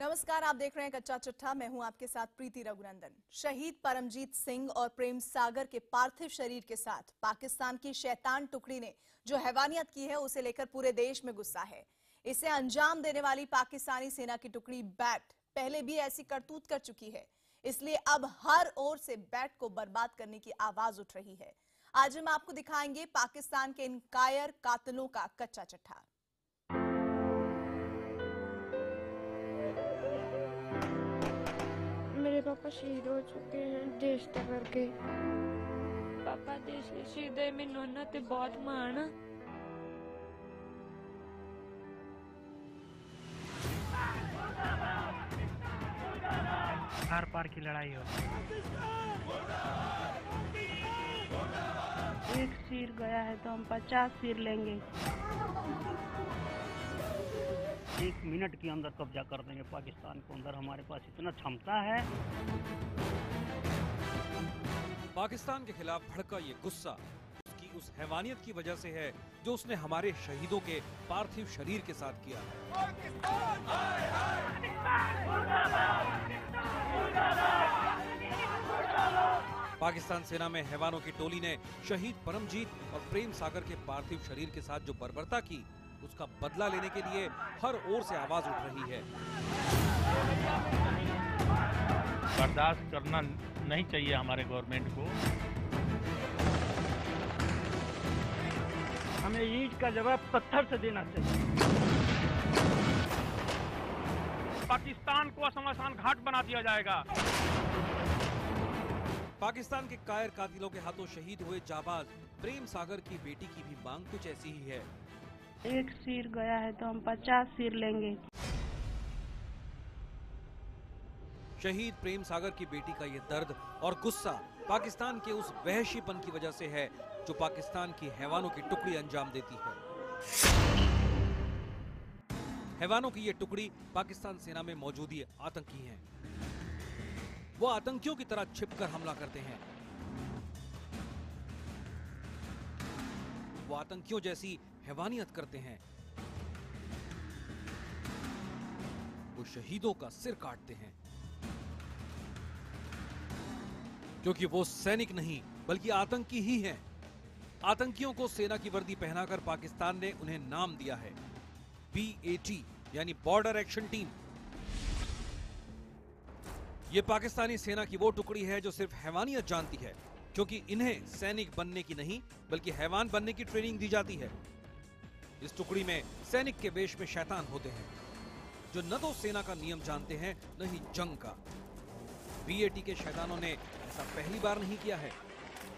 नमस्कार, आप देख रहे हैं कच्चा चिट्ठा। मैं हूं आपके साथ प्रीति रघुनंदन। शहीद परमजीत सिंह और प्रेम सागर के पार्थिव शरीर के साथ पाकिस्तान की शैतान टुकड़ी ने जो हैवानियत की है, उसे लेकर पूरे देश में गुस्सा है। इसे अंजाम देने वाली पाकिस्तानी सेना की टुकड़ी बैट पहले भी ऐसी करतूत कर चुकी है, इसलिए अब हर ओर से बैट को बर्बाद करने की आवाज उठ रही है। आज हम आपको दिखाएंगे पाकिस्तान के इन कायर कातिलों का कच्चा चिट्ठा। मेरे पापा शहीद हो चुके हैं देश ते करके। पापा देश के शहीद है, मैनू उन्हां ते बहुत माण। आर पार की लड़ाई हो। एक सिर गया है तो हम 50 सिर लेंगे। 1 मिनट के अंदर कब्जा कर देंगे पाकिस्तान को। अंदर हमारे पास इतना क्षमता है। पाकिस्तान के खिलाफ भड़का ये गुस्सा उसकी उस हैवानियत की वजह से है जो उसने हमारे शहीदों के पार्थिव शरीर के साथ किया है। पाकिस्तान सेना में हैवानों की टोली ने शहीद परमजीत और प्रेम सागर के पार्थिव शरीर के साथ जो बर्बरता की, उसका बदला लेने के लिए हर ओर से आवाज उठ रही है। बर्दाश्त करना नहीं चाहिए हमारे गवर्नमेंट को। हमें ईंट का जवाब पत्थर से देना चाहिए। पाकिस्तान को शमशान घाट बना दिया जाएगा। पाकिस्तान के कायर कातिलों के हाथों शहीद हुए जाबाज प्रेम सागर की बेटी की भी मांग कुछ ऐसी ही है। एक सिर गया है तो हम 50 सिर लेंगे। शहीद प्रेम सागर की बेटी का ये दर्द और गुस्सा पाकिस्तान के उस वहशीपन की वजह से है जो पाकिस्तान की हैवानों की टुकड़ी अंजाम देती है। हैवानों की ये टुकड़ी पाकिस्तान सेना में मौजूद आतंकी हैं। वो आतंकियों की तरह छिपकर हमला करते हैं। वो आतंकियों जैसी हैवानियत करते हैं। वो शहीदों का सिर काटते हैं, क्योंकि वो सैनिक नहीं बल्कि आतंकी ही हैं। आतंकियों को सेना की वर्दी पहनाकर पाकिस्तान ने उन्हें नाम दिया है BAT, यानी बॉर्डर एक्शन टीम। ये पाकिस्तानी सेना की वो टुकड़ी है जो सिर्फ हैवानियत जानती है, क्योंकि इन्हें सैनिक बनने की नहीं बल्कि हैवान बनने की ट्रेनिंग दी जाती है। इस टुकड़ी में सैनिक के वेश में शैतान होते हैं, जो न तो सेना का नियम जानते हैं न ही जंग का। BAT के शैतानों ने ऐसा पहली बार नहीं किया है,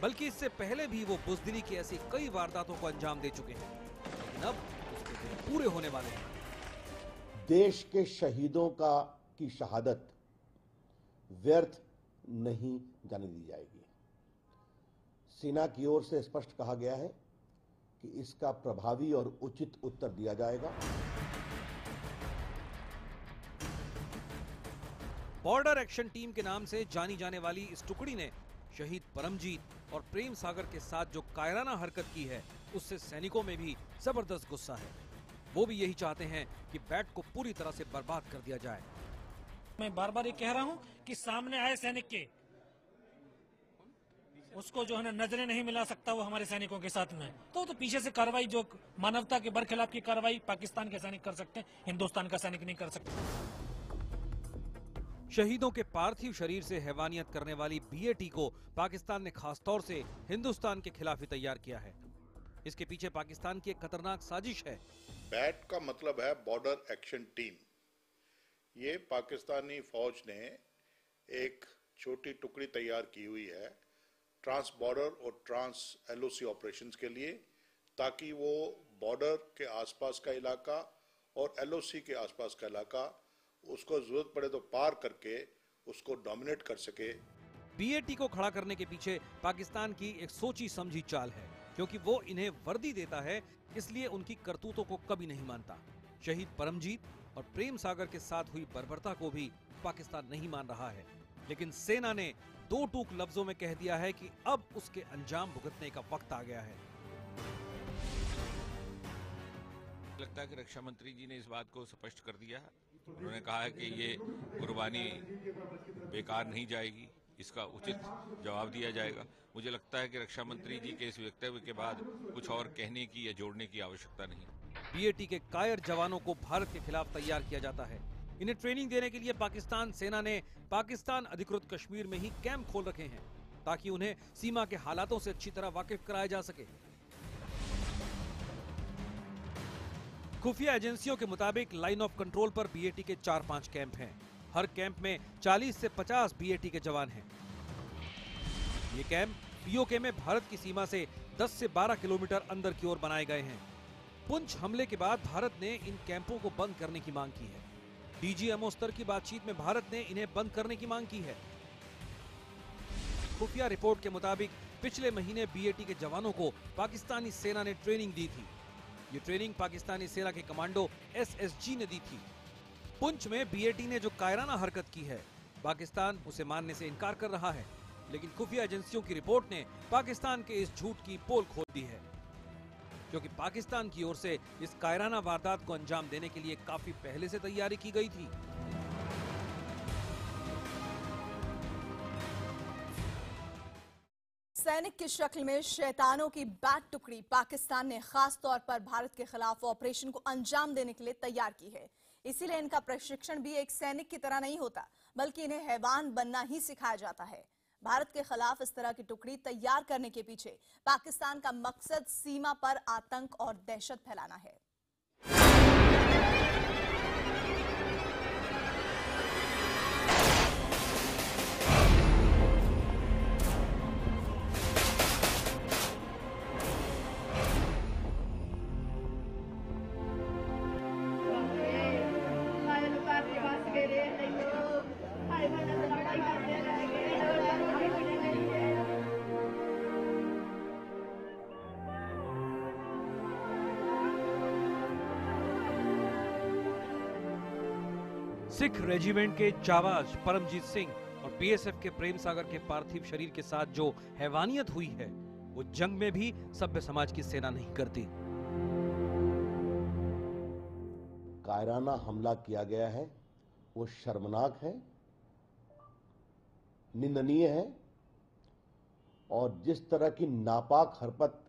बल्कि इससे पहले भी वो बुज़दिली की ऐसी कई वारदातों को अंजाम दे चुके हैं, लेकिन अब उसके दिन पूरे होने वाले हैं। देश के शहीदों की शहादत व्यर्थ नहीं जाने दी जाएगी। सेना की ओर से स्पष्ट कहा गया है कि इसका प्रभावी और उचित उत्तर दिया जाएगा। बॉर्डर एक्शन टीम के नाम से जानी जाने वाली इस टुकड़ी ने शहीद परमजीत और प्रेम सागर के साथ जो कायराना हरकत की है, उससे सैनिकों में भी जबरदस्त गुस्सा है। वो भी यही चाहते हैं कि बैट को पूरी तरह से बर्बाद कर दिया जाए। मैं बार बार ये कह रहा हूं कि सामने आए सैनिक के उसको जो है ना नजरें नहीं मिला सकता वो हमारे सैनिकों के साथ में, तो पीछे से कार्रवाई जो मानवता के बरखिलाफ की कार्रवाई पाकिस्तान के सैनिक कर सकते हैं, हिंदुस्तान का सैनिक नहीं कर सकता। शहीदों के पार्थिव शरीर से हैवानियत करने वाली BAT को पाकिस्तान ने खासतौर से हिंदुस्तान के खिलाफ ही तैयार किया है। इसके पीछे पाकिस्तान की एक खतरनाक साजिश है। बैट का मतलब है बॉर्डर एक्शन टीम। ये पाकिस्तानी फौज ने एक छोटी टुकड़ी तैयार की हुई है ट्रांस बॉर्डर और ट्रांस LOC ऑपरेशंस के लिए, ताकि वो बॉर्डर के आसपास का इलाका और LOC के आसपास का इलाका उसको जरूरत पड़े तो पार करके उसको डोमिनेट कर सके। BAT को खड़ा करने के पीछे पाकिस्तान की एक सोची समझी चाल है, क्योंकि वो इन्हें वर्दी देता है, इसलिए उनकी करतूतों को कभी नहीं मानता। शहीद परमजीत और प्रेम सागर के साथ हुई बर्बरता को भी पाकिस्तान नहीं मान रहा है, लेकिन सेना ने 2 टूक लफ्जों में कह दिया है कि अब उसके अंजाम भुगतने का वक्त आ गया है। लगता है कि रक्षा मंत्री जी ने इस बात को स्पष्ट कर दिया उन्होंने कहा है कि ये कुर्बानी बेकार नहीं जाएगी, इसका उचित जवाब दिया जाएगा। मुझे लगता है कि रक्षा मंत्री जी के इस वक्तव्य के बाद कुछ और कहने की या जोड़ने की आवश्यकता नहीं। बीएटी के कायर जवानों को भारत के खिलाफ तैयार किया जाता है। इन्हें ट्रेनिंग देने के लिए पाकिस्तान सेना ने पाकिस्तान अधिकृत कश्मीर में ही कैंप खोल रखे हैं ताकि उन्हें सीमा के हालातों से अच्छी तरह वाकिफ कराया जा सके। खुफिया एजेंसियों के मुताबिक लाइन ऑफ कंट्रोल पर बीएटी के 4-5 कैंप हैं। हर कैंप में 40 से 50 बीएटी के जवान हैं। ये कैंप पीओके में भारत की सीमा से 10 से 12 किलोमीटर अंदर की ओर बनाए गए हैं। पुंछ हमले के बाद भारत ने इन कैंपों को बंद करने की मांग की है। डीजीएमओ स्तर की बातचीत में भारत ने इन्हें बंद करने की मांग की है। खुफिया रिपोर्ट के मुताबिक पिछले महीने बीएटी के जवानों को पाकिस्तानी सेना ने ट्रेनिंग दी थी। ये ट्रेनिंग पाकिस्तानी सेना के कमांडो एसएसजी ने दी थी। पुंछ में बीएटी ने जो कायराना हरकत की है, पाकिस्तान उसे मानने से इनकार कर रहा है, लेकिन खुफिया एजेंसियों की रिपोर्ट ने पाकिस्तान के इस झूठ की पोल खोल दी है, क्योंकि पाकिस्तान की ओर से इस कायराना वारदात को अंजाम देने के लिए काफी पहले से तैयारी की गई थी। सैनिक की शक्ल में शैतानों की बैट टुकड़ी पाकिस्तान ने खास तौर पर भारत के खिलाफ ऑपरेशन को अंजाम देने के लिए तैयार की है। इसीलिए इनका प्रशिक्षण भी एक सैनिक की तरह नहीं होता, बल्कि इन्हें हैवान बनना ही सिखाया जाता है। भारत के खिलाफ इस तरह की टुकड़ी तैयार करने के पीछे पाकिस्तान का मकसद सीमा पर आतंक और दहशत फैलाना है। सिख रेजिमेंट के जाबाज परमजीत सिंह और बीएसएफ के प्रेम सागर के पार्थिव शरीर के साथ जो हैवानियत हुई है, वो जंग में भी सभ्य समाज की सेना नहीं करती। कायराना हमला किया गया है, वो शर्मनाक है, निंदनीय है, और जिस तरह की नापाक हरकत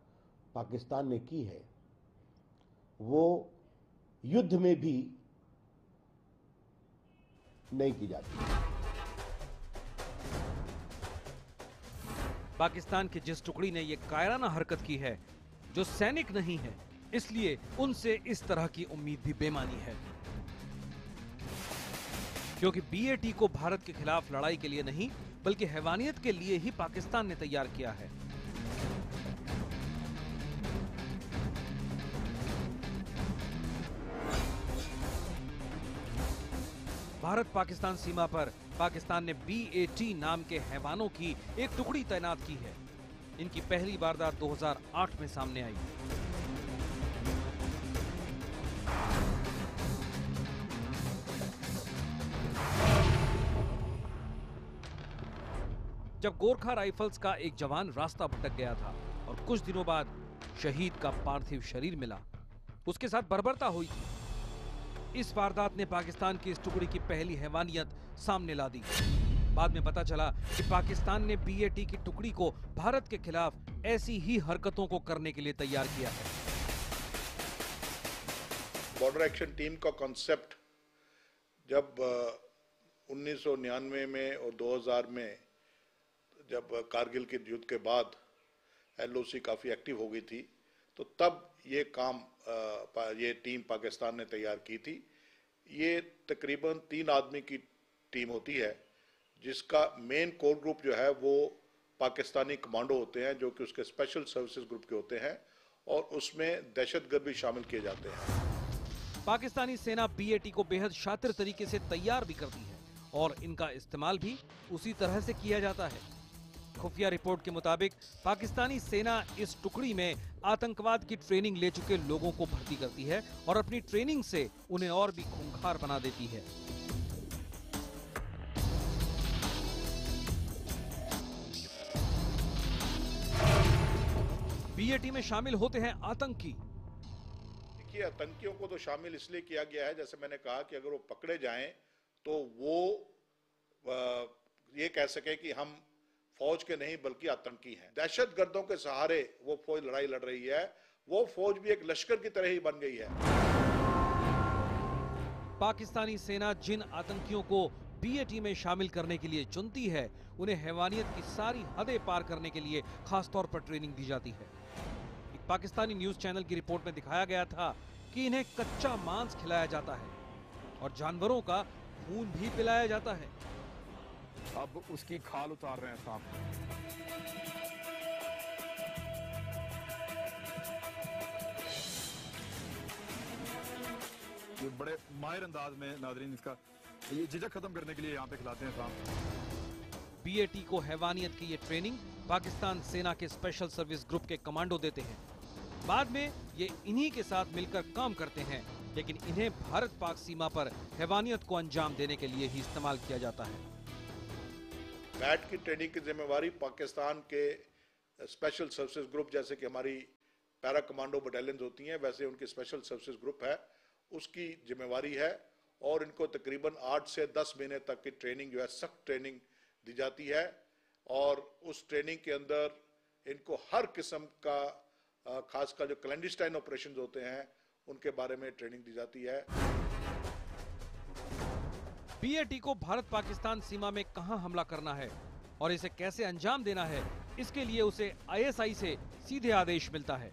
पाकिस्तान ने की है, वो युद्ध में भी नहीं की जाती। पाकिस्तान की जिस टुकड़ी ने ये कायराना हरकत की है, जो सैनिक नहीं है, इसलिए उनसे इस तरह की उम्मीद भी बेमानी है, क्योंकि बीएटी को भारत के खिलाफ लड़ाई के लिए नहीं, बल्कि हैवानियत के लिए ही पाकिस्तान ने तैयार किया है। भारत पाकिस्तान सीमा पर पाकिस्तान ने बीएटी नाम के हैवानों की एक टुकड़ी तैनात की है। इनकी पहली वारदात 2008 में सामने आई। जब गोरखा राइफल्स का एक जवान रास्ता भटक गया था और कुछ दिनों बाद शहीद का पार्थिव शरीर मिला, उसके साथ बर्बरता हुई थी। इस वारदात ने पाकिस्तान की इस टुकड़ी की पहली हैवानियत सामने ला दी। बाद में पता चला कि पाकिस्तान ने बीएटी की टुकड़ी को भारत के खिलाफ ऐसी ही हरकतों को करने के लिए तैयार किया है। बॉर्डर एक्शन टीम का कॉन्सेप्ट जब 1999 में और 2000 में जब कारगिल के युद्ध के बाद एलओसी काफ़ी एक्टिव हो गई थी, तो तब ये काम ये टीम पाकिस्तान ने तैयार की थी। ये तकरीबन 3 आदमी की टीम होती है, जिसका मेन कोर ग्रुप जो है वो पाकिस्तानी कमांडो होते हैं, जो कि उसके स्पेशल सर्विसेज ग्रुप के होते हैं, और उसमें दहशतगर्द भी शामिल किए जाते हैं। पाकिस्तानी सेना बीएटी को बेहद शातिर तरीके से तैयार भी करती है और इनका इस्तेमाल भी उसी तरह से किया जाता है। खुफिया रिपोर्ट के मुताबिक पाकिस्तानी सेना इस टुकड़ी में आतंकवाद की ट्रेनिंग ले चुके लोगों को भर्ती करती है और अपनी ट्रेनिंग से उन्हें और भी खूंखार बना देती है। बीएटी में शामिल होते हैं आतंकी। देखिए, आतंकियों को तो शामिल इसलिए किया गया है, जैसे मैंने कहा कि अगर वो पकड़े जाएं तो वो ये कह सके कि हम फौज के नहीं बल्कि आतंकी हैं। दहशतगर्दों के सहारे वो फौज लड़ाई लड़ रही है, वो फौज भी एक लश्कर की तरह ही बन गई है। पाकिस्तानी सेना जिन आतंकियों को बीएटी में शामिल करने के लिए चुनती है, उन्हें हैवानियत की सारी हदें पार करने के लिए खास तौर पर ट्रेनिंग दी जाती है। एक पाकिस्तानी न्यूज चैनल की रिपोर्ट में दिखाया गया था कि इन्हें कच्चा मांस खिलाया जाता है और जानवरों का खून भी पिलाया जाता है। अब उसकी खाल उतार रहे हैं सांप। ये बड़े माहिर अंदाज में नाज़रीन इसका ये झिझक खत्म करने के लिए यहाँ पे खिलाते हैं सांप। बीएटी को हैवानियत की ये ट्रेनिंग पाकिस्तान सेना के स्पेशल सर्विस ग्रुप के कमांडो देते हैं। बाद में ये इन्हीं के साथ मिलकर काम करते हैं, लेकिन इन्हें भारत पाक सीमा पर हैवानियत को अंजाम देने के लिए ही इस्तेमाल किया जाता है। बैट की ट्रेनिंग की जिम्मेवारी पाकिस्तान के स्पेशल सर्विसेज ग्रुप, जैसे कि हमारी पैरा कमांडो बटालियन होती हैं, वैसे उनकी स्पेशल सर्विसेज ग्रुप है, उसकी जिम्मेवारी है। और इनको तकरीबन 8 से 10 महीने तक की ट्रेनिंग जो है, सख्त ट्रेनिंग दी जाती है। और उस ट्रेनिंग के अंदर इनको हर किस्म का खासकर जो क्लैंडस्टाइन ऑपरेशंस होते हैं उनके बारे में ट्रेनिंग दी जाती है। बीएटी को भारत पाकिस्तान सीमा में कहां हमला करना है और इसे कैसे अंजाम देना है, इसके लिए उसे आईएसआई से सीधे आदेश मिलता है।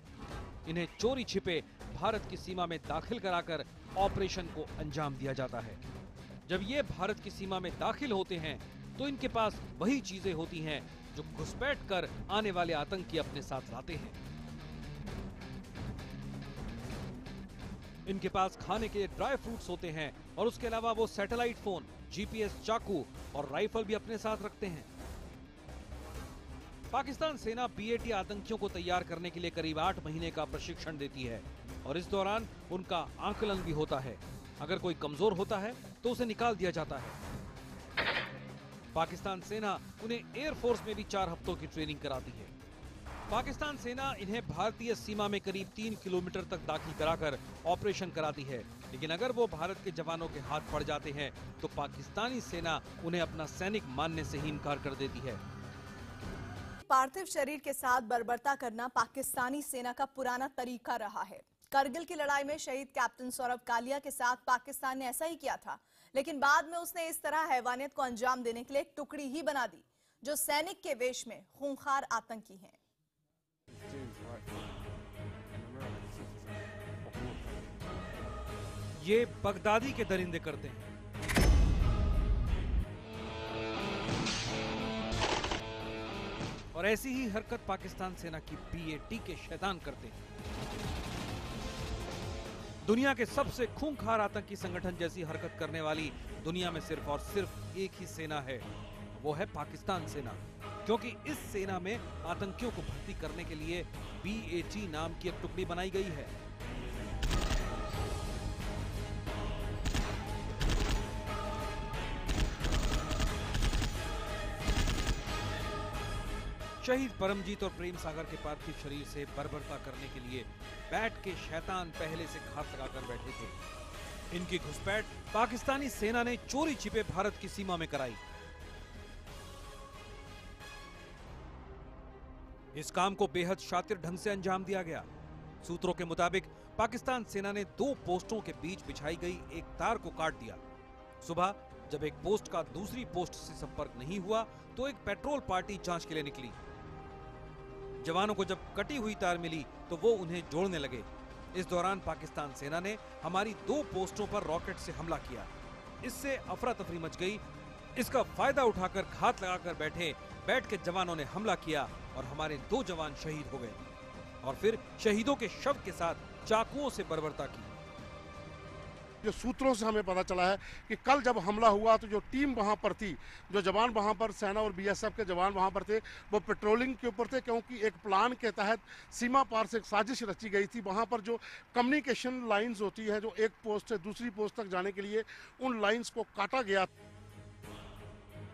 इन्हें चोरी छिपे भारत की सीमा में दाखिल कराकर ऑपरेशन को अंजाम दिया जाता है। जब ये भारत की सीमा में दाखिल होते हैं तो इनके पास वही चीजें होती हैं जो घुसपैठ कर आने वाले आतंकी अपने साथ लाते हैं। इनके पास खाने के ड्राई फ्रूट्स होते हैं और उसके अलावा वो सैटेलाइट फोन, जीपीएस, चाकू और राइफल भी अपने साथ रखते हैं। पाकिस्तान सेना बीएटी आतंकियों को तैयार करने के लिए करीब 8 महीने का प्रशिक्षण देती है और इस दौरान उनका आकलन भी होता है। अगर कोई कमजोर होता है तो उसे निकाल दिया जाता है। पाकिस्तान सेना उन्हें एयरफोर्स में भी 4 हफ्तों की ट्रेनिंग कराती है। पाकिस्तान सेना इन्हें भारतीय सीमा में करीब 3 किलोमीटर तक दाखिल कराकर ऑपरेशन कराती है, लेकिन अगर वो भारत के जवानों के हाथ पड़ जाते हैं तो पाकिस्तानी सेना उन्हें अपना सैनिक मानने से ही इनकार कर देती है। पार्थिव शरीर के साथ बर्बरता करना पाकिस्तानी सेना का पुराना तरीका रहा है। करगिल की लड़ाई में शहीद कैप्टन सौरभ कालिया के साथ पाकिस्तान ने ऐसा ही किया था, लेकिन बाद में उसने इस तरह हैवानियत को अंजाम देने के लिए एक टुकड़ी ही बना दी जो सैनिक के वेश में खूंखार आतंकी हैं। ये बगदादी के दरिंदे करते हैं। और ऐसी ही हरकत पाकिस्तान सेना की बीएटी के शैतान करते हैं। दुनिया के सबसे खूंखार आतंकी संगठन जैसी हरकत करने वाली दुनिया में सिर्फ और सिर्फ एक ही सेना है, वो है पाकिस्तान सेना। क्योंकि इस सेना में आतंकियों को भर्ती करने के लिए बीएटी नाम की एक टुकड़ी बनाई गई है। शहीद परमजीत और प्रेम सागर के पार्थिव शरीर से बर्बरता करने के लिए बैट के शैतान पहले से घात लगाकर बैठे थे। इनकी घुसपैठ पाकिस्तानी सेना ने चोरी छिपे भारत की सीमा में कराई। इस काम को बेहद शातिर ढंग से अंजाम दिया गया। सूत्रों के मुताबिक पाकिस्तान सेना ने 2 पोस्टों के बीच बिछाई गई एक तार को काट दिया। सुबह जब एक पोस्ट का दूसरी पोस्ट से संपर्क नहीं हुआ तो एक पेट्रोल पार्टी जांच के लिए निकली। जवानों को जब कटी हुई तार मिली तो वो उन्हें जोड़ने लगे। इस दौरान पाकिस्तान सेना ने हमारी 2 पोस्टों पर रॉकेट से हमला किया। इससे अफरा तफरी मच गई। इसका फायदा उठाकर घात लगाकर बैठे बैट के जवानों ने हमला किया और हमारे 2 जवान शहीद हो गए और फिर शहीदों के शव के साथ चाकुओं से बर्बरता की। जो सूत्रों से हमें पता चला है कि कल जब हमला हुआ तो जो टीम वहां पर थी, जो जवान वहां पर सेना और बीएसएफ के जवान वहां पर थे, वो पेट्रोलिंग के ऊपर थे, क्योंकि एक प्लान के तहत सीमा पार से एक साजिश रची गई थी। वहां पर जो कम्युनिकेशन लाइंस होती है, जो एक पोस्ट से दूसरी पोस्ट तक जाने के लिए, उन लाइंस को काटा गया।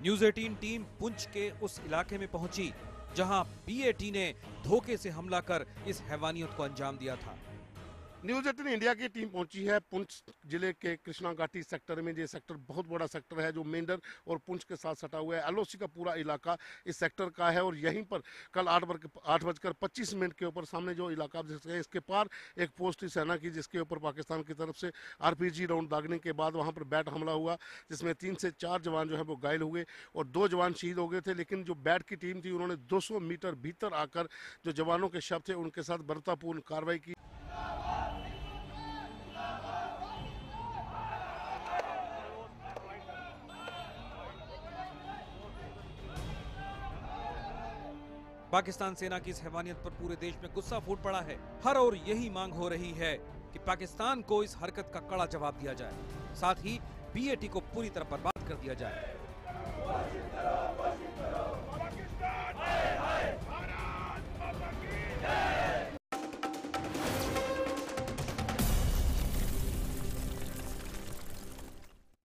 न्यूज़ 18 टीम पुंछ के उस इलाके में पहुंची जहां बीएटी ने धोखे से हमला कर इस हैवानियत को अंजाम दिया था। न्यूज 18 इंडिया की टीम पहुंची है पुंछ जिले के कृष्णा घाटी सेक्टर में। ये सेक्टर बहुत बड़ा सेक्टर है जो मेंढर और पुंछ के साथ सटा हुआ है। एलओसी का पूरा इलाका इस सेक्टर का है और यहीं पर कल 8:25 के ऊपर सामने जो इलाका आप देख सकते हैं, इसके पार एक पोस्ट थी सेना की, जिसके ऊपर पाकिस्तान की तरफ से RPG राउंड दागने के बाद वहां पर बैट हमला हुआ, जिसमें 3 से 4 जवान जो है वो घायल हुए और 2 जवान शहीद हो गए थे। लेकिन जो बैट की टीम थी उन्होंने 200 मीटर भीतर आकर जो जवानों के शव थे उनके साथ बर्बरतापूर्ण कार्रवाई की। पाकिस्तान सेना की इस हैवानियत पर पूरे देश में गुस्सा फूट पड़ा है। हर ओर यही मांग हो रही है कि पाकिस्तान को इस हरकत का कड़ा जवाब दिया जाए, साथ ही BAT को पूरी तरह बर्बाद कर दिया जाए।